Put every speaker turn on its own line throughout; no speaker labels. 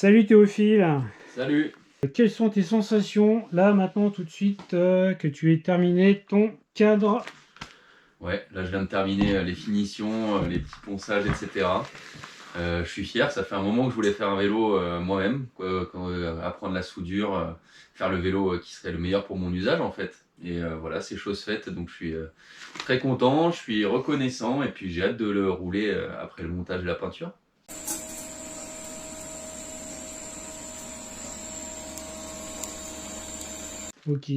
Salut Théophile,
Salut!
quelles sont tes sensations là maintenant tout de suite que tu aies terminé ton cadre?
Ouais, là je viens de terminer les finitions, les petits ponçages, etc. Je suis fier, ça fait un moment que je voulais faire un vélo moi-même, apprendre la soudure, faire le vélo qui serait le meilleur pour mon usage en fait. Et voilà, c'est chose faite, donc je suis très content, je suis reconnaissant et puis j'ai hâte de le rouler après le montage et la peinture.
Ok.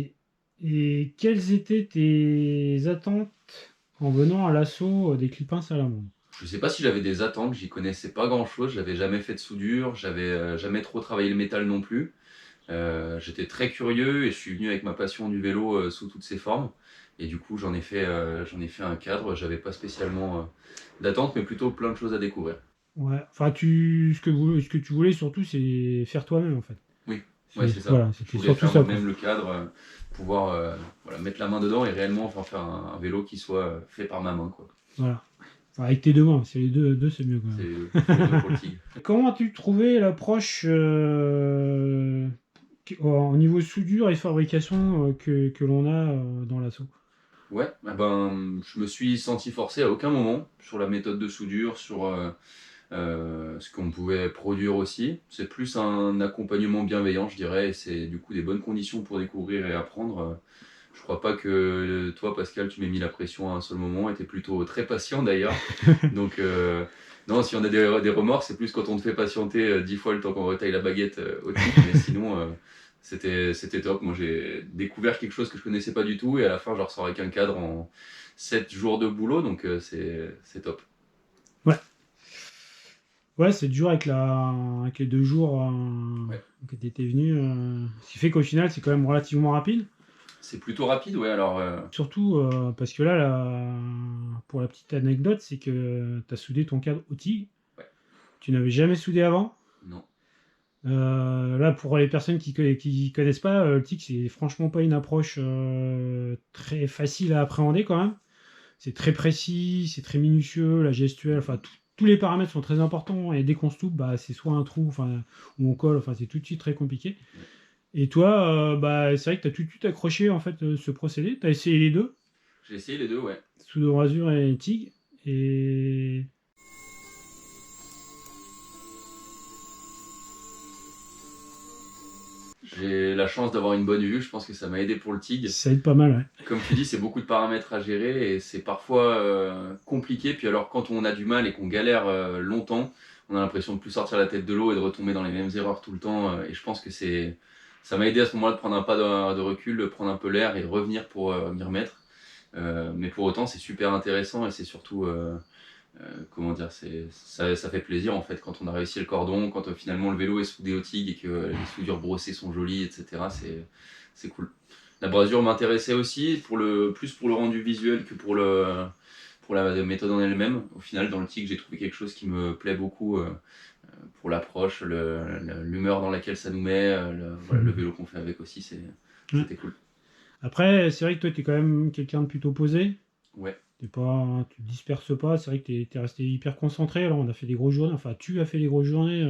Et quelles étaient tes attentes en venant à l'assaut des Clipins Salamandre?
Je sais pas si j'avais des attentes, j'y connaissais pas grand-chose, j'avais jamais fait de soudure, j'avais jamais trop travaillé le métal non plus. J'étais très curieux et je suis venu avec ma passion du vélo sous toutes ses formes. Et du coup, j'en ai fait un cadre. J'avais pas spécialement d'attente, mais plutôt plein de choses à découvrir.
Ouais, enfin ce que tu voulais surtout c'est faire toi-même en fait.
Oui, ouais, c'est ça.
Voilà,
Je
c'était
voulais
surtout
faire
ça quoi.
moi-même le cadre, pouvoir voilà, mettre la main dedans et réellement enfin, faire un vélo qui soit fait par ma main, quoi.
Voilà. Enfin, avec tes deux mains, c'est les deux c'est mieux quand
C'est
même.
c'est mieux pour le tigre.
Comment as-tu trouvé l'approche au niveau soudure et fabrication que l'on a dans l'assaut?
Ouais, ah ben, je me suis senti forcé à aucun moment sur la méthode de soudure, sur ce qu'on pouvait produire aussi. C'est plus un accompagnement bienveillant, je dirais, et c'est du coup des bonnes conditions pour découvrir et apprendre. Je crois pas que toi, Pascal, tu m'aies mis la pression à un seul moment, et t'es plutôt très patient d'ailleurs. Donc, non, si on a des remords, c'est plus quand on te fait patienter 10 fois le temps qu'on retaille la baguette au tigre, mais sinon, c'était top. Moi, j'ai découvert quelque chose que je connaissais pas du tout, et à la fin, je ressors avec un cadre en 7 jours de boulot, donc c'est top.
Ouais, ouais, c'est dur avec les 2 jours
Ouais.
que tu étais venu. Ce qui fait qu'au final, c'est quand même relativement rapide.
C'est plutôt rapide, ouais, alors
Surtout parce que là, pour la petite anecdote, c'est que tu as soudé ton cadre outil.
ouais,
Tu n'avais jamais soudé avant.
non.
Là, pour les personnes qui connaissent pas, le TIC, c'est franchement pas une approche très facile à appréhender quand même. C'est très précis, c'est très minutieux, la gestuelle, enfin tous les paramètres sont très importants et dès qu'on se loupe, bah, c'est soit un trou, enfin, ou on colle, enfin c'est tout de suite très compliqué.
Ouais.
Et toi, bah, c'est vrai que tu as tout de suite accroché en fait ce procédé, tu as essayé les deux,
J'ai essayé les deux, ouais.
Pseudo Rasure et TIG, et
J'ai la chance d'avoir une bonne vue, je pense que ça m'a aidé pour le TIG.
ça aide pas mal, ouais.
Comme tu dis, c'est beaucoup de paramètres à gérer et c'est parfois compliqué. Puis alors quand on a du mal et qu'on galère longtemps, on a l'impression de plus sortir la tête de l'eau et de retomber dans les mêmes erreurs tout le temps. Et je pense que ça m'a aidé à ce moment-là de prendre un pas de recul, de prendre un peu l'air et de revenir pour m'y remettre. Mais pour autant, c'est super intéressant et c'est surtout comment dire, ça fait plaisir en fait quand on a réussi le cordon, quand finalement le vélo est soudé au TIG et que les soudures brossées sont jolies, etc. C'est cool. La brasure m'intéressait aussi plus pour le rendu visuel que pour la méthode en elle-même. Au final, dans le TIG, j'ai trouvé quelque chose qui me plaît beaucoup pour l'approche, l'humeur dans laquelle ça nous met, voilà, le vélo qu'on fait avec aussi,
Ouais.
c'était cool.
Après, c'est vrai que toi, tu es quand même quelqu'un de plutôt posé.
Ouais.
Tu te disperses pas, c'est vrai que tu es resté hyper concentré. Alors, on a fait des grosses journées, enfin, tu as fait des grosses journées.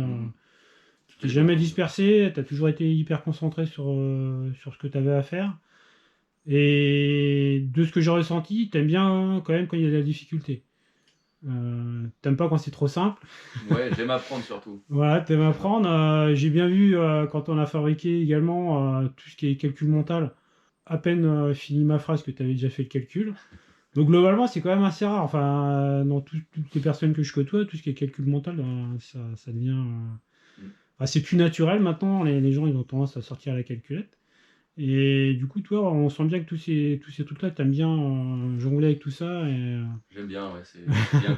Tu t'es
C'était
jamais
cool.
dispersé, tu as toujours été hyper concentré sur ce que tu avais à faire. Et de ce que j'ai ressenti, t'aimes bien quand même quand il y a de la difficulté. T'aimes pas quand c'est trop simple.
Ouais, j'aime apprendre surtout.
Voilà, t'aimes
J'aime
apprendre.
apprendre.
J'ai bien vu quand on a fabriqué également tout ce qui est calcul mental. À peine fini ma phrase que tu avais déjà fait le calcul. Donc globalement, c'est quand même assez rare. Enfin, dans toutes les personnes que je côtoie, tout ce qui est calcul mental, ça devient.
Mm.
Enfin, c'est plus naturel maintenant. Les gens, ils ont tendance à sortir à la calculette. Et du coup, toi, on sent bien que tous ces trucs-là, t'aimes bien jongler avec tout ça.
J'aime bien, ouais. Il y a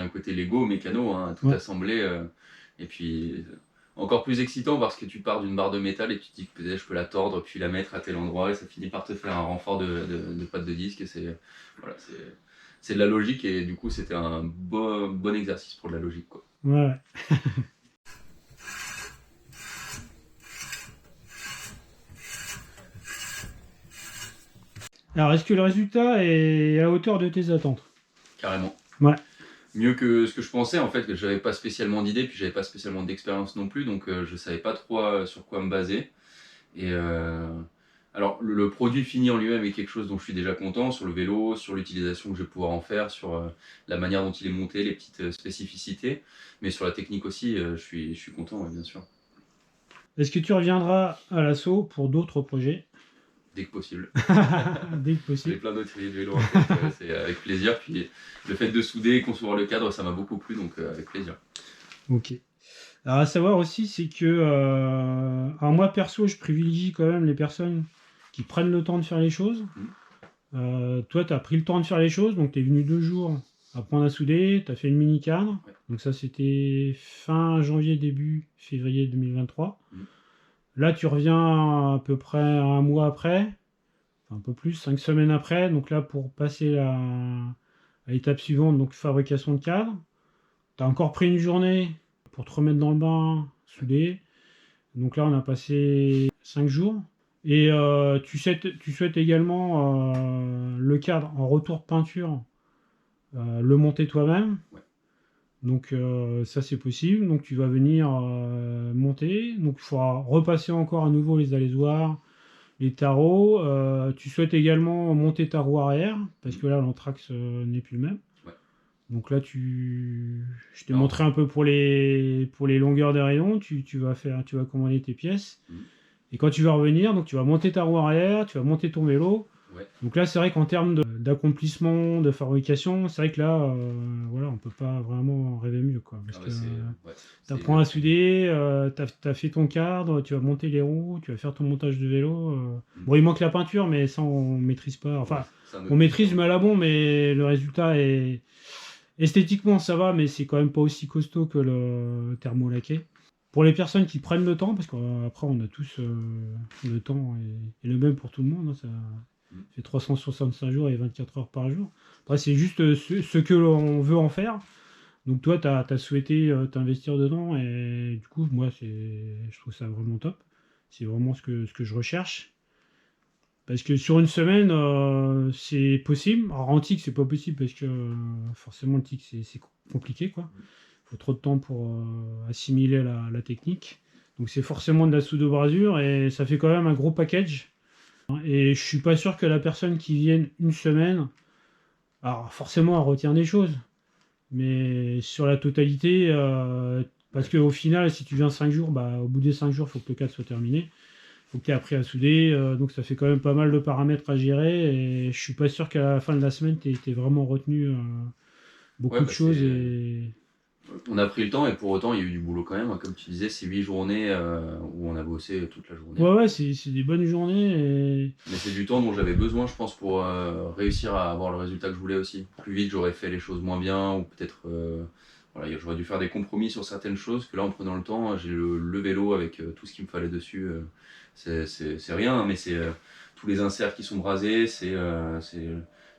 un côté Lego, mécano, hein, tout
Ouais.
assemblé. Et puis, encore plus excitant parce que tu pars d'une barre de métal et tu te dis que peut-être je peux la tordre puis la mettre à tel endroit et ça finit par te faire un renfort de pâte de disque. Et voilà, c'est de la logique et du coup, c'était un bon exercice pour de la logique, quoi.
Ouais. Alors, est-ce que le résultat est à la hauteur de tes attentes?
Carrément.
Ouais.
mieux que ce que je pensais, en fait, que j'avais pas spécialement d'idées, puis j'avais pas spécialement d'expérience non plus, donc je savais pas trop sur quoi me baser. Et alors, le produit fini en lui-même est quelque chose dont je suis déjà content, sur le vélo, sur l'utilisation que je vais pouvoir en faire, sur la manière dont il est monté, les petites spécificités, mais sur la technique aussi, je suis content, ouais, bien sûr,
Est-ce que tu reviendras à l'assaut pour d'autres projets?
dès que possible.
Dès que
J'ai
possible.
plein d'autres idées de vélo en tête, c'est avec plaisir. Puis le fait de souder et concevoir le cadre, ça m'a beaucoup plu, donc avec plaisir.
Ok. Alors, à savoir aussi, c'est que alors moi perso, je privilégie quand même les personnes qui prennent le temps de faire les choses. Toi, tu as pris le temps de faire les choses, donc tu es venu 2 jours apprendre à souder, tu as fait une mini cadre.
Ouais.
Donc ça, c'était fin janvier, début février 2023. Là, tu reviens à peu près un mois après, enfin, un peu plus, 5 semaines après. Donc là, pour passer à l'étape suivante, donc fabrication de cadre, tu as encore pris une journée pour te remettre dans le bain, souder. Donc là, on a passé 5 jours. Et tu souhaites également le cadre en retour de peinture, le monter toi-même.
Ouais.
Donc ça, c'est possible. Donc tu vas venir monter. Donc il faudra repasser encore à nouveau les alésoirs, les tarots. Tu souhaites également monter ta roue arrière, parce que là, l'anthrax n'est plus le même.
Ouais.
Donc là, je t'ai montré un peu pour les longueurs des rayons. Tu vas commander tes pièces. Et quand tu vas revenir, donc tu vas monter ta roue arrière, tu vas monter ton vélo.
Ouais.
Donc là, c'est vrai qu'en termes d'accomplissement, de fabrication, c'est vrai que là, voilà, on peut pas vraiment rêver mieux, quoi. Parce que tu apprends à souder, tu as fait ton cadre, tu vas monter les roues, tu vas faire ton montage de vélo. Bon, il manque la peinture, mais ça, on maîtrise pas. Enfin, on maîtrise mal à bon, mais le résultat est... Esthétiquement, ça va, mais c'est quand même pas aussi costaud que le thermolaqué. Pour les personnes qui prennent le temps, parce qu'après on a tous le temps et le même pour tout le monde, hein, ça fait 365 jours et 24 heures par jour. Après, c'est juste ce que l'on veut en faire. Donc toi, tu as souhaité t'investir dedans et du coup, moi, je trouve ça vraiment top. C'est vraiment ce que je recherche. Parce que sur une semaine, c'est possible. Alors en tic, c'est pas possible parce que forcément, le tic, c'est compliqué, quoi. Il faut trop de temps pour assimiler la technique. Donc c'est forcément de la soude-brasure et ça fait quand même un gros package. Et je suis pas sûr que la personne qui vienne une semaine, alors forcément elle retient des choses, mais sur la totalité, parce qu'au final, si tu viens 5 jours, bah, au bout des 5 jours, il faut que le cadre soit terminé. Il faut que tu aies appris à souder, donc ça fait quand même pas mal de paramètres à gérer et je suis pas sûr qu'à la fin de la semaine, tu aies vraiment retenu beaucoup de choses.
On a pris le temps et pour autant il y a eu du boulot quand même. Comme tu disais, c'est 8 journées où on a bossé toute la journée.
Ouais, c'est des bonnes journées.
Mais c'est du temps dont j'avais besoin, je pense, pour réussir à avoir le résultat que je voulais aussi. Plus vite, j'aurais fait les choses moins bien ou peut-être voilà, j'aurais dû faire des compromis sur certaines choses. Que là, en prenant le temps, j'ai le vélo avec tout ce qu'il me fallait dessus. C'est rien, mais c'est tous les inserts qui sont brasés, c'est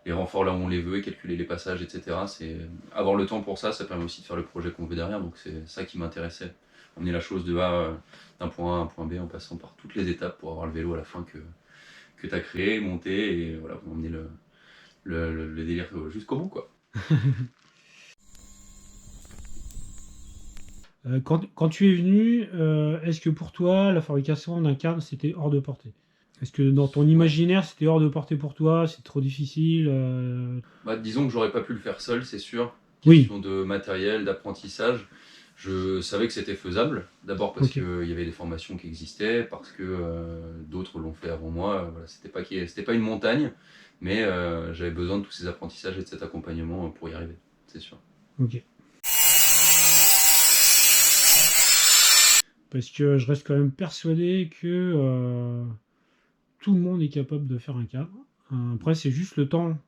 les renforts là où on les veut, calculer les passages, etc. C'est avoir le temps pour ça, ça permet aussi de faire le projet qu'on veut derrière. Donc c'est ça qui m'intéressait. Emmener la chose de A d'un point A à un point B en passant par toutes les étapes pour avoir le vélo à la fin que tu as créé, monté et voilà, pour emmener le délire jusqu'au bout, quoi.
Quand tu es venu, est-ce que pour toi, la fabrication d'un cadre, c'était hors de portée? Est-ce que dans ton imaginaire, c'était hors de portée pour toi? C'est trop difficile
Disons que j'aurais pas pu le faire seul, c'est sûr.
Oui.
Question de matériel, d'apprentissage. Je savais que c'était faisable. D'abord parce qu'il y avait des formations qui existaient, parce que d'autres l'ont fait avant moi. Voilà, c'était pas une montagne, mais j'avais besoin de tous ces apprentissages et de cet accompagnement pour y arriver, c'est sûr.
Ok. Parce que je reste quand même persuadé que tout le monde est capable de faire un cadre. Après, c'est juste le temps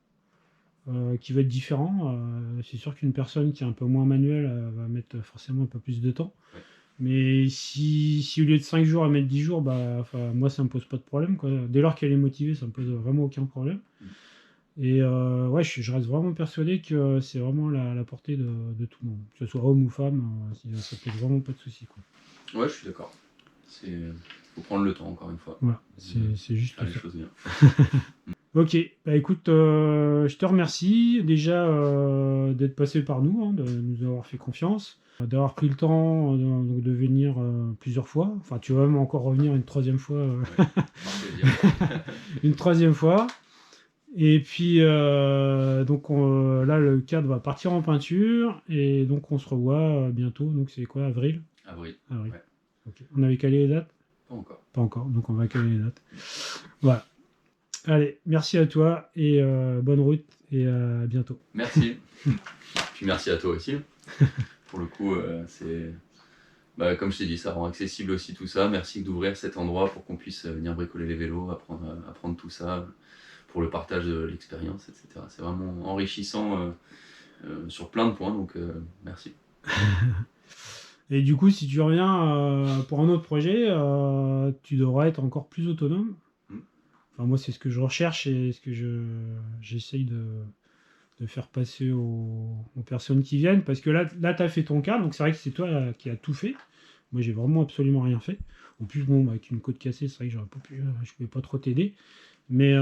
qui va être différent. C'est sûr qu'une personne qui est un peu moins manuelle va mettre forcément un peu plus de temps.
Ouais.
Mais si au lieu de 5 jours, elle met 10 jours, moi, ça me pose pas de problème, quoi. Dès lors qu'elle est motivée, ça me pose vraiment aucun problème. Et ouais, je reste vraiment persuadé que c'est vraiment la portée de tout le monde. Que ce soit homme ou femme, ça pose vraiment pas de soucis, quoi.
Ouais, je suis d'accord. Faut prendre le temps, encore une fois.
Voilà, c'est juste
faire
ça.
les choses bien.
Ok, bah écoute, je te remercie déjà d'être passé par nous, hein, de nous avoir fait confiance, d'avoir pris le temps donc de venir plusieurs fois. Enfin, tu vas même encore revenir une troisième fois,
Ouais, par plaisir.
une troisième fois. Et puis donc là, le cadre va partir en peinture et donc on se revoit bientôt. Donc c'est quoi, avril?
Avril.
Avril.
Ouais,
Ok. On avait calé les dates?
pas encore.
Pas encore. Donc on va caler les dates. Voilà. Allez, merci à toi et bonne route et à bientôt.
Merci. Puis merci à toi aussi. Pour le coup, bah, comme je t'ai dit, ça rend accessible aussi tout ça. Merci d'ouvrir cet endroit pour qu'on puisse venir bricoler les vélos, apprendre tout ça, pour le partage de l'expérience, etc. C'est vraiment enrichissant sur plein de points, donc merci.
Et du coup, si tu reviens pour un autre projet, tu devras être encore plus autonome.
Mm.
Enfin, moi, c'est ce que je recherche et ce que j'essaye de faire passer aux personnes qui viennent. Parce que là tu as fait ton cas, donc c'est vrai que c'est toi qui as tout fait. Moi, j'ai vraiment absolument rien fait. En plus, bon, avec une côte cassée, c'est vrai que j'aurais pas pu, je pouvais pas trop t'aider. Mais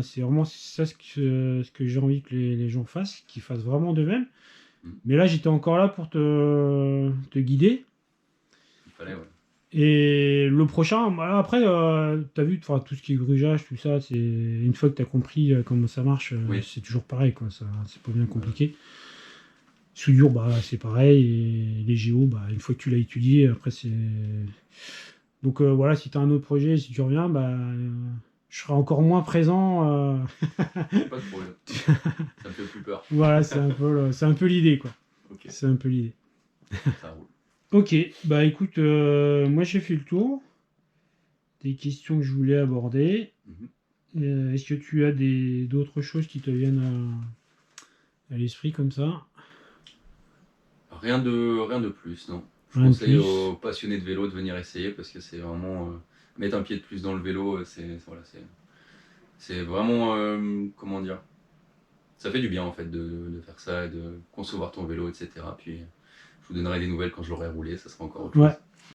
c'est vraiment ça ce que j'ai envie que les gens fassent, qu'ils fassent vraiment de même.
Mm.
Mais là, j'étais encore là pour te guider.
Il fallait, ouais.
Et le prochain, bah, après, tu as vu, enfin, tout ce qui est grugeage, tout ça, c'est une fois que tu as compris comment ça marche,
Oui.
c'est toujours pareil, quoi. Ça, c'est pas bien compliqué. Soudure, bah, c'est pareil. Et les géos, bah, une fois que tu l'as étudié, après, c'est. Donc voilà, si tu as un autre projet, si tu reviens, bah, je serai encore moins présent.
Pas de problème. Ça me fait plus peur.
Voilà, c'est un peu l'idée, quoi.
Ok,
C'est un peu l'idée.
ça roule.
Ok, bah écoute, moi j'ai fait le tour des questions que je voulais aborder.
Mhm.
Est-ce que tu as d'autres choses qui te viennent à l'esprit comme ça?
Rien de plus, non. Je
Rien de
conseille
plus.
aux passionnés de vélo de venir essayer parce que c'est vraiment mettre un pied de plus dans le vélo, voilà, c'est vraiment comment dire, ça fait du bien en fait de faire ça et de concevoir ton vélo, etc. Puis je vous donnerai des nouvelles quand je l'aurai roulé, ça sera encore autre
Ouais,
chose.